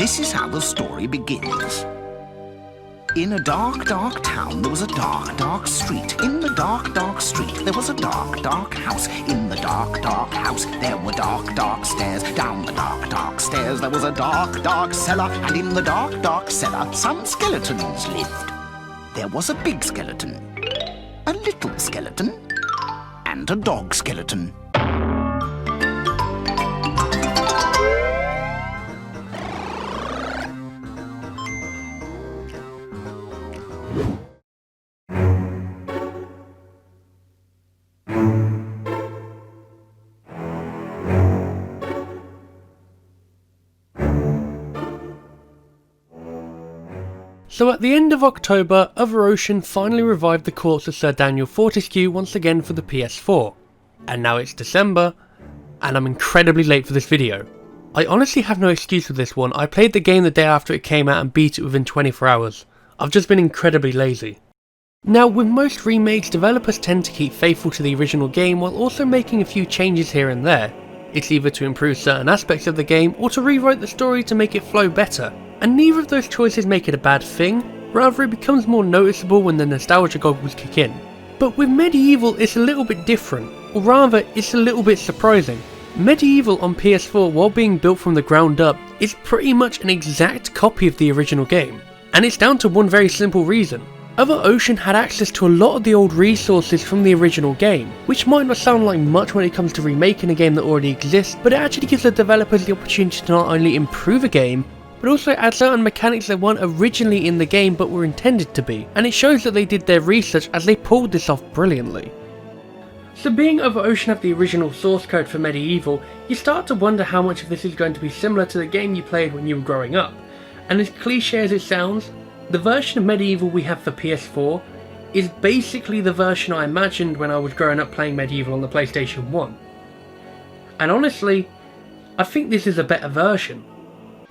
This is how the story begins. In a dark, dark town, there was a dark, dark street. In the dark, dark street, there was a dark, dark house. In the dark, dark house, there were dark, dark stairs. Down the dark, dark stairs, there was a dark, dark cellar. And in the dark, dark cellar, some skeletons lived. There was a big skeleton, a little skeleton, and a dog skeleton. So at the end of October, Other Ocean finally revived the corpse of Sir Daniel Fortesque once again for the PS4. And now it's December, and I'm incredibly late for this video. I honestly have no excuse for this one. I played the game the day after it came out and beat it within 24 hours. I've just been incredibly lazy. Now, with most remakes, developers tend to keep faithful to the original game while also making a few changes here and there. It's either to improve certain aspects of the game or to rewrite the story to make it flow better. And neither of those choices make it a bad thing, rather it becomes more noticeable when the nostalgia goggles kick in. But with Medieval it's a little bit different, or rather it's a little bit surprising. Medieval on PS4, while being built from the ground up, is pretty much an exact copy of the original game. And it's down to one very simple reason. Other Ocean had access to a lot of the old resources from the original game, which might not sound like much when it comes to remaking a game that already exists, but it actually gives the developers the opportunity to not only improve a game, but also add certain mechanics that weren't originally in the game but were intended to be, and it shows that they did their research as they pulled this off brilliantly. So being Other Ocean have the original source code for Medieval, you start to wonder how much of this is going to be similar to the game you played when you were growing up. And as cliche as it sounds, the version of Medieval we have for PS4 is basically the version I imagined when I was growing up playing Medieval on the PlayStation 1. And honestly, I think this is a better version.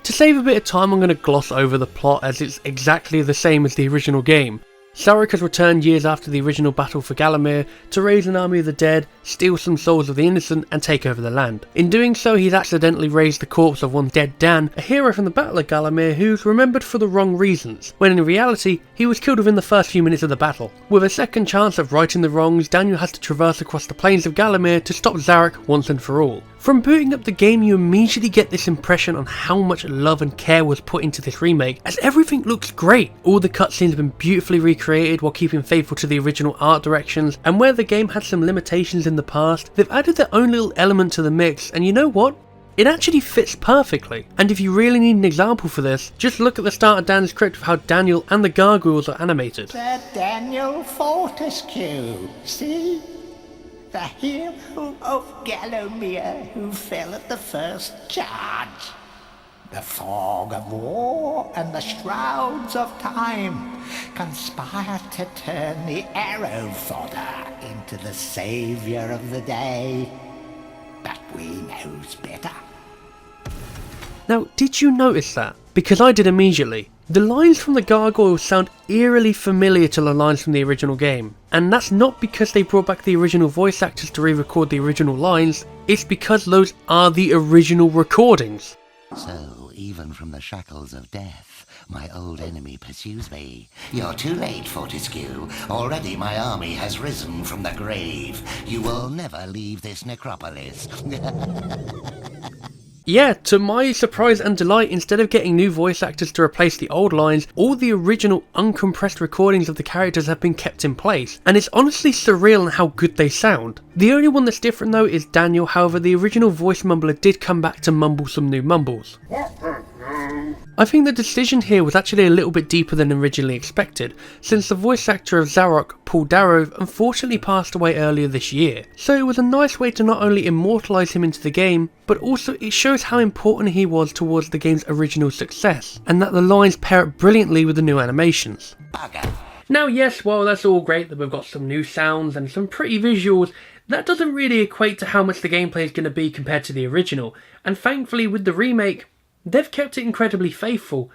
To save a bit of time, I'm going to gloss over the plot as it's exactly the same as the original game. Zarok has returned years after the original battle for Gallowmere to raise an army of the dead, steal some souls of the innocent and take over the land. In doing so, he's accidentally raised the corpse of one dead Dan, a hero from the Battle of Gallowmere who's remembered for the wrong reasons, when in reality he was killed within the first few minutes of the battle. With a second chance of righting the wrongs, Daniel has to traverse across the plains of Gallowmere to stop Zarok once and for all. From booting up the game, you immediately get this impression on how much love and care was put into this remake, as everything looks great. All the cutscenes have been beautifully recreated while keeping faithful to the original art directions, and where the game had some limitations in the past, they've added their own little element to the mix, and you know what? It actually fits perfectly. And if you really need an example for this, just look at the start of Dan's script of how Daniel and the gargoyles are animated. Sir Daniel Fortesque, see? The hero of Gallowmere who fell at the first charge. The fog of war and the shrouds of time conspire to turn the arrow fodder into the saviour of the day. But we knows better. Now, did you notice that? Because I did immediately. The lines from the gargoyles sound eerily familiar to the lines from the original game. And that's not because they brought back the original voice actors to re-record the original lines, it's because those are the original recordings. So, even from the shackles of death, my old enemy pursues me. You're too late, Fortesque. Already my army has risen from the grave. You will never leave this necropolis. Yeah, to my surprise and delight, instead of getting new voice actors to replace the old lines, all the original uncompressed recordings of the characters have been kept in place, and it's honestly surreal in how good they sound. The only one that's different though is Daniel, however the original voice mumbler did come back to mumble some new mumbles. I think the decision here was actually a little bit deeper than originally expected, since the voice actor of Zarok, Paul Darrow, unfortunately passed away earlier this year. So it was a nice way to not only immortalise him into the game, but also it shows how important he was towards the game's original success, and that the lines pair up brilliantly with the new animations. Bugger. Now yes, while that's all great that we've got some new sounds and some pretty visuals, that doesn't really equate to how much the gameplay is going to be compared to the original, and thankfully with the remake, they've kept it incredibly faithful,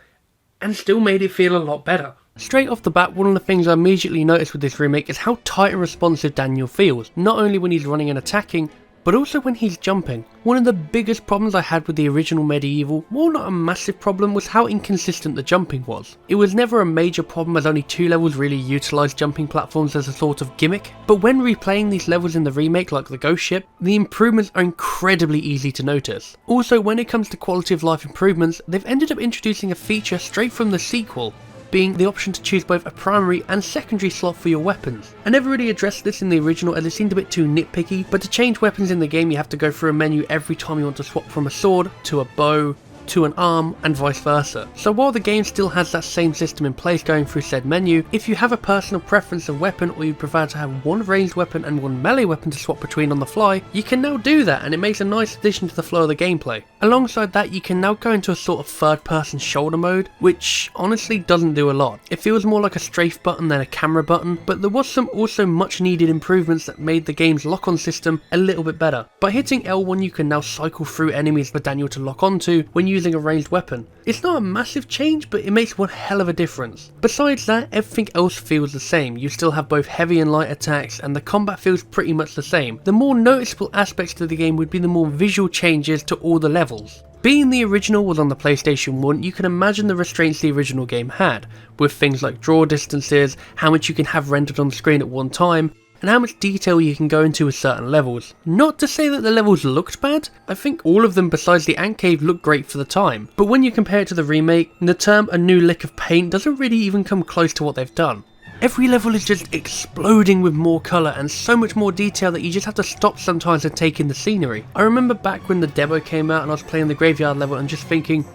and still made it feel a lot better. Straight off the bat, one of the things I immediately noticed with this remake is how tight and responsive Daniel feels, not only when he's running and attacking, but also when he's jumping. One of the biggest problems I had with the original Medieval, well, not a massive problem, was how inconsistent the jumping was. It was never a major problem as only 2 levels really utilised jumping platforms as a sort of gimmick, but when replaying these levels in the remake like the Ghost Ship, the improvements are incredibly easy to notice. Also, when it comes to quality of life improvements, they've ended up introducing a feature straight from the sequel, being the option to choose both a primary and secondary slot for your weapons. I never really addressed this in the original as it seemed a bit too nitpicky, but to change weapons in the game you have to go through a menu every time you want to swap from a sword to a bow to an arm and vice versa. So while the game still has that same system in place going through said menu, if you have a personal preference of weapon or you prefer to have one ranged weapon and one melee weapon to swap between on the fly, you can now do that, and it makes a nice addition to the flow of the gameplay. Alongside that, you can now go into a sort of third person shoulder mode, which honestly doesn't do a lot. It feels more like a strafe button than a camera button, but there was some also much needed improvements that made the game's lock on system a little bit better. By hitting L1 you can now cycle through enemies for Daniel to lock onto when using a ranged weapon. It's not a massive change, but it makes one hell of a difference. Besides that, everything else feels the same. You still have both heavy and light attacks, and the combat feels pretty much the same. The more noticeable aspects to the game would be the more visual changes to all the levels. Being the original was on the PlayStation 1, you can imagine the restraints the original game had, with things like draw distances, how much you can have rendered on the screen at one time, and how much detail you can go into with certain levels. Not to say that the levels looked bad, I think all of them besides the Ant Cave looked great for the time, but when you compare it to the remake, the term a new lick of paint doesn't really even come close to what they've done. Every level is just exploding with more colour and so much more detail that you just have to stop sometimes and take in the scenery. I remember back when the demo came out and I was playing the graveyard level and just thinking,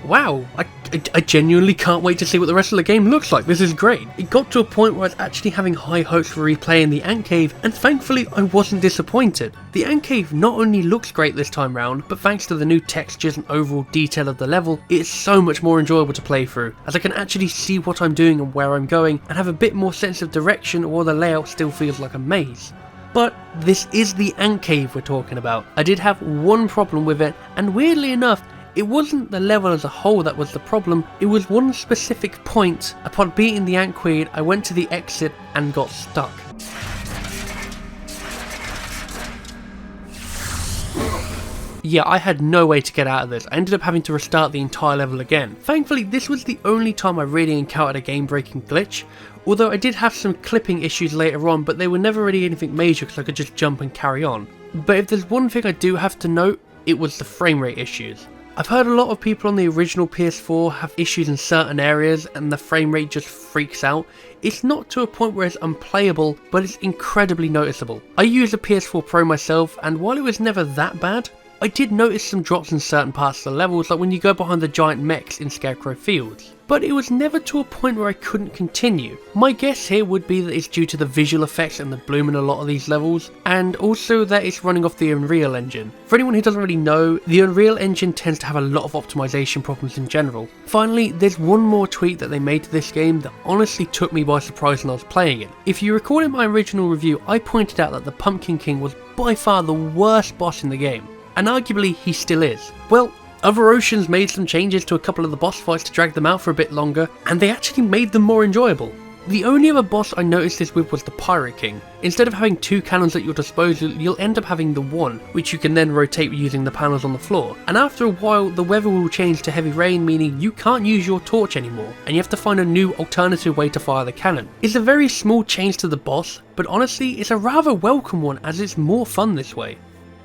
wow, I genuinely can't wait to see what the rest of the game looks like, this is great. It got to a point where I was actually having high hopes for replaying the Ant Cave, and thankfully I wasn't disappointed. The Ant Cave not only looks great this time round, but thanks to the new textures and overall detail of the level, it is so much more enjoyable to play through, as I can actually see what I'm doing and where I'm going, and have a bit more sense of direction while the layout still feels like a maze. But this is the Ant Cave we're talking about. I did have one problem with it, and weirdly enough, it wasn't the level as a whole that was the problem, it was one specific point. Upon beating the Ant Queen, I went to the exit and got stuck. Yeah, I had no way to get out of this. I ended up having to restart the entire level again. Thankfully, this was the only time I really encountered a game-breaking glitch, although I did have some clipping issues later on, but they were never really anything major because I could just jump and carry on. But if there's one thing I do have to note, it was the frame rate issues. I've heard a lot of people on the original PS4 have issues in certain areas and the frame rate just freaks out. It's not to a point where it's unplayable, but it's incredibly noticeable. I use a PS4 Pro myself, and while it was never that bad, I did notice some drops in certain parts of the levels, like when you go behind the giant mechs in Scarecrow Fields. But it was never to a point where I couldn't continue. My guess here would be that it's due to the visual effects and the bloom in a lot of these levels, and also that it's running off the Unreal Engine. For anyone who doesn't really know, the Unreal Engine tends to have a lot of optimization problems in general. Finally, there's one more tweak that they made to this game that honestly took me by surprise when I was playing it. If you recall in my original review, I pointed out that the Pumpkin King was by far the worst boss in the game, and arguably he still is. Well, other Oceans made some changes to a couple of the boss fights to drag them out for a bit longer, and they actually made them more enjoyable. The only other boss I noticed this with was the Pirate King. Instead of having 2 cannons at your disposal, you'll end up having the one, which you can then rotate using the panels on the floor. And after a while, the weather will change to heavy rain, meaning you can't use your torch anymore, and you have to find a new alternative way to fire the cannon. It's a very small change to the boss, but honestly, it's a rather welcome one as it's more fun this way.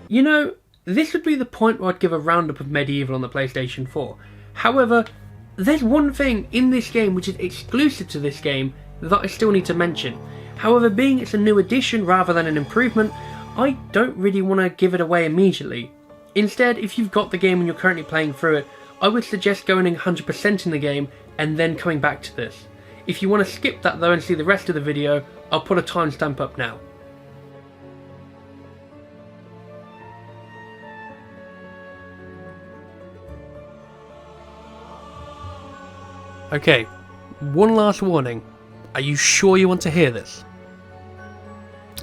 You know, this would be the point where I'd give a roundup of Medieval on the PlayStation 4. However, there's one thing in this game which is exclusive to this game that I still need to mention. However, being it's a new addition rather than an improvement, I don't really want to give it away immediately. Instead, if you've got the game and you're currently playing through it, I would suggest going in 100% in the game and then coming back to this. If you want to skip that though and see the rest of the video, I'll put a timestamp up now. Okay, one last warning. Are you sure you want to hear this?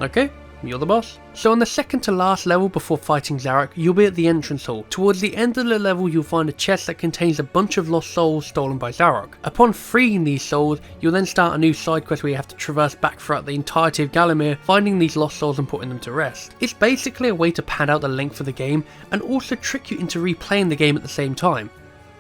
Okay, you're the boss. So on the second to last level before fighting Zarok, you'll be at the entrance hall. Towards the end of the level you'll find a chest that contains a bunch of lost souls stolen by Zarok. Upon freeing these souls, you'll then start a new side quest where you have to traverse back throughout the entirety of Gallowmere, finding these lost souls and putting them to rest. It's basically a way to pad out the length of the game and also trick you into replaying the game at the same time.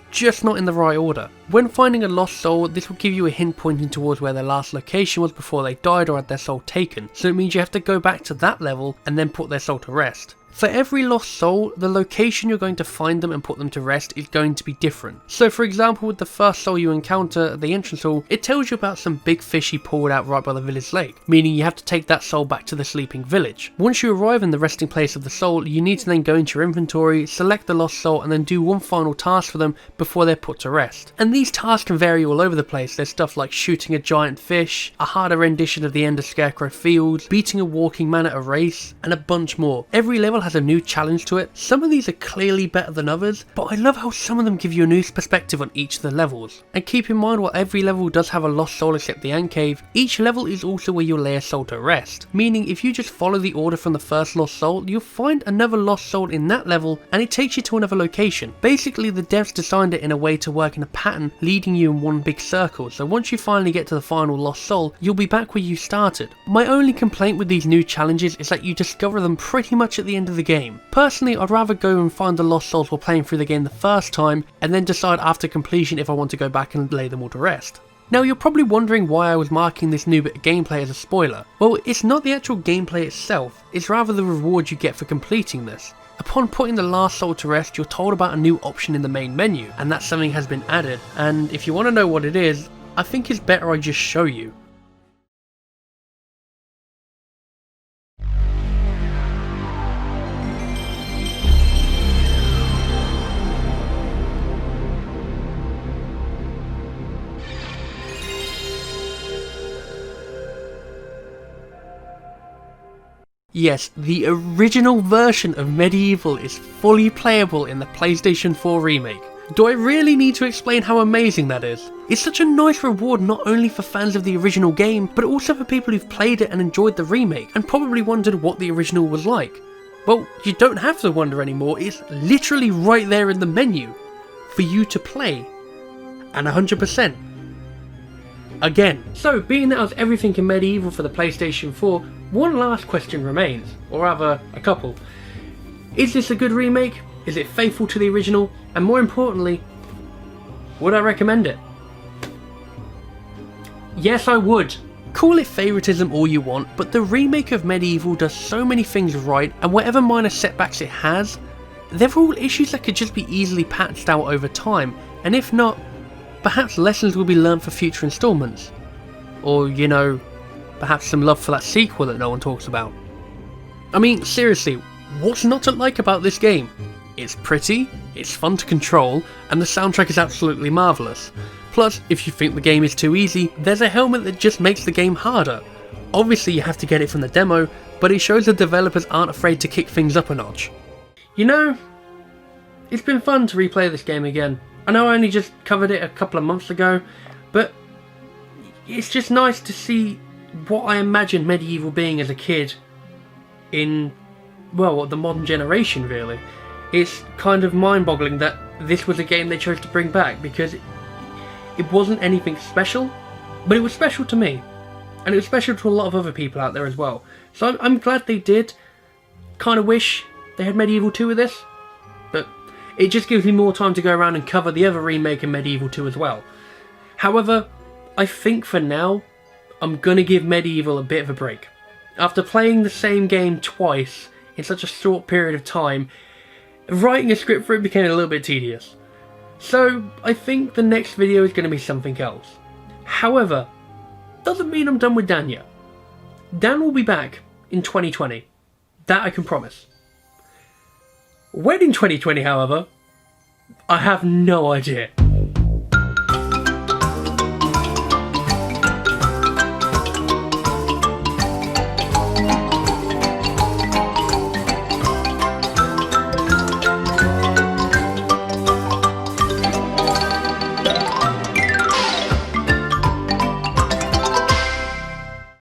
Just not in the right order. When finding a lost soul, this will give you a hint pointing towards where their last location was before they died or had their soul taken, so it means you have to go back to that level and then put their soul to rest. For every lost soul, the location you're going to find them and put them to rest is going to be different. So for example, with the first soul you encounter at the entrance hall, it tells you about some big fish he pulled out right by the village lake, meaning you have to take that soul back to the sleeping village. Once you arrive in the resting place of the soul, you need to then go into your inventory, select the lost soul and then do one final task for them before they're put to rest. And these tasks can vary all over the place. There's stuff like shooting a giant fish, a harder rendition of the Ender Scarecrow Fields, beating a walking man at a race, and a bunch more. Every level has a new challenge to it. Some of these are clearly better than others, but I love how some of them give you a new perspective on each of the levels. And keep in mind, while every level does have a lost soul except the Ant Cave, each level is also where you'll lay a soul to rest, meaning if you just follow the order from the first lost soul, you'll find another lost soul in that level and it takes you to another location. Basically the devs designed it in a way to work in a pattern leading you in one big circle, so once you finally get to the final lost soul, you'll be back where you started. My only complaint with these new challenges is that you discover them pretty much at the end of the game. Personally, I'd rather go and find the lost souls while playing through the game the first time and then decide after completion if I want to go back and lay them all to rest. Now you're probably wondering why I was marking this new bit of gameplay as a spoiler. Well, it's not the actual gameplay itself, it's rather the reward you get for completing this. Upon putting the last soul to rest, you're told about a new option in the main menu, and that something has been added, and if you want to know what it is, I think it's better I just show you. Yes, the original version of Medieval is fully playable in the PlayStation 4 remake. Do I really need to explain how amazing that is? It's such a nice reward not only for fans of the original game, but also for people who've played it and enjoyed the remake, and probably wondered what the original was like. Well, you don't have to wonder anymore, it's literally right there in the menu, for you to play, and 100%. Again. So, being that I was everything in Medieval for the PlayStation 4, one last question remains, or rather, a couple. Is this a good remake? Is it faithful to the original? And more importantly, would I recommend it? Yes, I would. Call it favoritism all you want, but the remake of Medieval does so many things right, and whatever minor setbacks it has, they're all issues that could just be easily patched out over time, and if not, perhaps lessons will be learned for future installments. Or, you know, perhaps some love for that sequel that no one talks about. I mean, seriously, what's not to like about this game? It's pretty, it's fun to control, and the soundtrack is absolutely marvellous. Plus, if you think the game is too easy, there's a helmet that just makes the game harder. Obviously you have to get it from the demo, but it shows the developers aren't afraid to kick things up a notch. You know, it's been fun to replay this game again. I know I only just covered it a couple of months ago, but it's just nice to see what I imagined Medieval being as a kid in, well, the modern generation really. It's kind of mind-boggling that this was a game they chose to bring back, because it wasn't anything special, but it was special to me, and it was special to a lot of other people out there as well. So I'm glad they did. Kind of wish they had Medieval 2 with this, but it just gives me more time to go around and cover the other remake in Medieval 2 as well. However, I think for now, I'm gonna give Medieval a bit of a break. After playing the same game twice in such a short period of time, writing a script for it became a little bit tedious. So I think the next video is going to be something else. However, doesn't mean I'm done with Dan yet. Dan will be back in 2020. That I can promise. When in 2020, however, I have no idea.